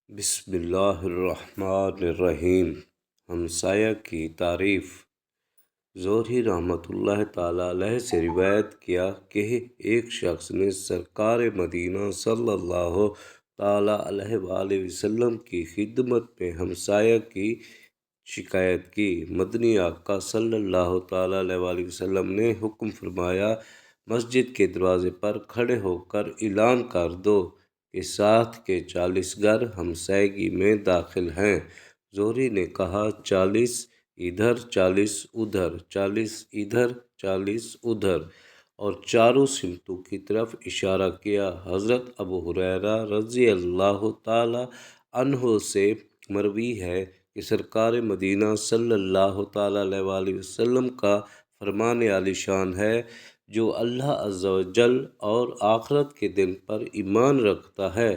بسم اللہ الرحمن الرحیم۔ ہمسایہ کی تعریف۔ زہری رحمۃ اللہ تعالیٰ علیہ سے روایت کیا کہ ایک شخص نے سرکار مدینہ صلی اللہ تعالیٰ علیہ وآلہ وسلم کی خدمت میں ہمسایہ کی شکایت کی۔ مدنی آقا صلی اللہ تعالیٰ علیہ وآلہ وسلم نے حکم فرمایا، مسجد کے دروازے پر کھڑے ہو کر اعلان کر دو کہ ساتھ کے 40 گھر ہمسائیگی میں داخل ہیں۔ زہری نے کہا، 40 ادھر 40 ادھر، 40 ادھر 40 ادھر، اور چاروں سمتوں کی طرف اشارہ کیا۔ حضرت ابو ہریرہ رضی اللہ تعالی عنہ سے مروی ہے کہ سرکار مدینہ صلی اللہ تعالیٰ علیہ وآلہ وسلم کا فرمان عالی شان ہے، جو اللہ عز و جل اور آخرت کے دن پر ایمان رکھتا ہے،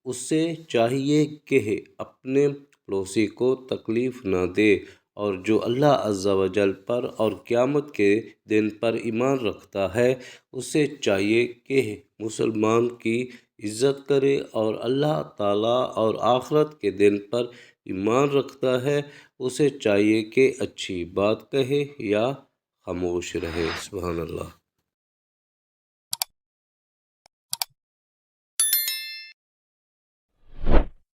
اسے چاہیے کہ اپنے پڑوسی کو تکلیف نہ دے، اور جو اللہ عز و جل پر اور قیامت کے دن پر ایمان رکھتا ہے، اسے چاہیے کہ مسلمان کی عزت کرے، اور اللہ تعالیٰ اور آخرت کے دن پر ایمان رکھتا ہے، اسے چاہیے کہ اچھی بات کہے یا خاموش رہے۔ سبحان اللہ۔